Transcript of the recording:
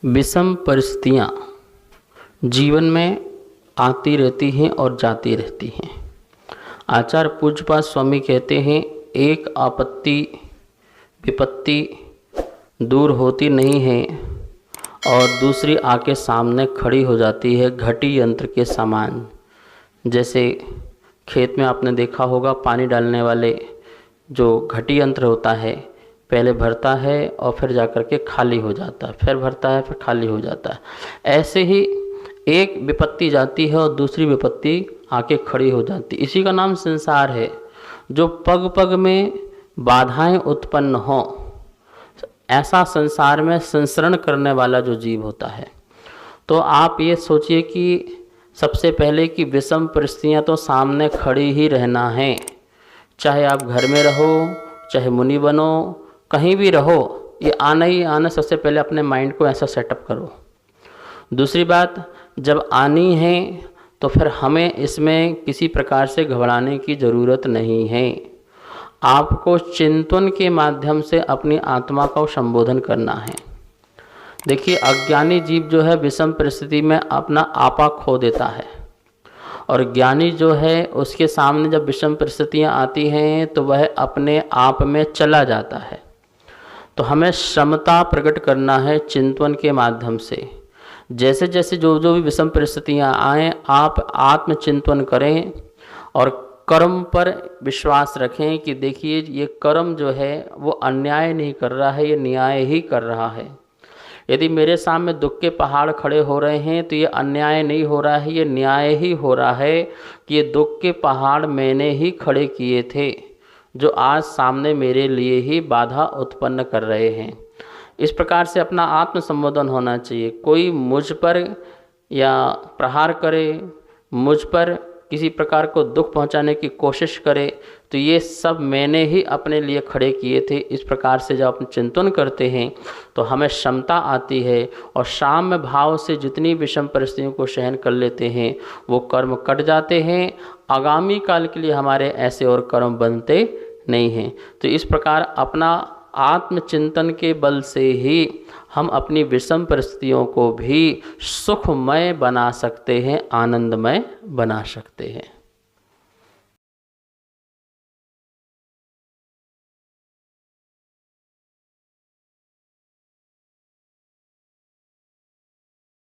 विषम परिस्थितियाँ जीवन में आती रहती हैं और जाती रहती हैं। आचार्य पूज्यपाद स्वामी कहते हैं, एक आपत्ति विपत्ति दूर होती नहीं है और दूसरी आके सामने खड़ी हो जाती है घटी यंत्र के समान। जैसे खेत में आपने देखा होगा, पानी डालने वाले जो घटी यंत्र होता है, पहले भरता है और फिर जाकर के खाली हो जाता है, फिर भरता है फिर खाली हो जाता है। ऐसे ही एक विपत्ति जाती है और दूसरी विपत्ति आके खड़ी हो जाती है। इसी का नाम संसार है। जो पग पग में बाधाएं उत्पन्न हो, ऐसा संसार में संसरण करने वाला जो जीव होता है। तो आप ये सोचिए कि सबसे पहले कि विषम परिस्थितियाँ तो सामने खड़ी ही रहना है। चाहे आप घर में रहो, चाहे मुनि बनो, कहीं भी रहो, ये आना ही आना। सबसे पहले अपने माइंड को ऐसा सेटअप करो। दूसरी बात, जब आनी है तो फिर हमें इसमें किसी प्रकार से घबराने की ज़रूरत नहीं है। आपको चिंतन के माध्यम से अपनी आत्मा का संबोधन करना है। देखिए, अज्ञानी जीव जो है विषम परिस्थिति में अपना आपा खो देता है, और ज्ञानी जो है उसके सामने जब विषम परिस्थितियाँ आती हैं तो वह अपने आप में चला जाता है। तो हमें क्षमता प्रकट करना है चिंतन के माध्यम से। जैसे जैसे जो भी विषम परिस्थितियाँ आएँ, आप आत्मचिंतन करें और कर्म पर विश्वास रखें कि देखिए, ये कर्म जो है वो अन्याय नहीं कर रहा है, ये न्याय ही कर रहा है। यदि मेरे सामने दुख के पहाड़ खड़े हो रहे हैं तो ये अन्याय नहीं हो रहा है, ये न्याय ही हो रहा है कि ये दुख के पहाड़ मैंने ही खड़े किए थे, जो आज सामने मेरे लिए ही बाधा उत्पन्न कर रहे हैं। इस प्रकार से अपना आत्म संबोधन होना चाहिए। कोई मुझ पर या प्रहार करे, मुझ पर किसी प्रकार को दुख पहुंचाने की कोशिश करे, तो ये सब मैंने ही अपने लिए खड़े किए थे। इस प्रकार से जब अपन चिंतन करते हैं तो हमें क्षमता आती है, और साम्य भाव से जितनी विषम परिस्थितियों को सहन कर लेते हैं वो कर्म कट जाते हैं। आगामी काल के लिए हमारे ऐसे और कर्म बनते नहीं हैं। तो इस प्रकार अपना आत्मचिंतन के बल से ही हम अपनी विषम परिस्थितियों को भी सुखमय बना सकते हैं, आनंदमय बना सकते हैं।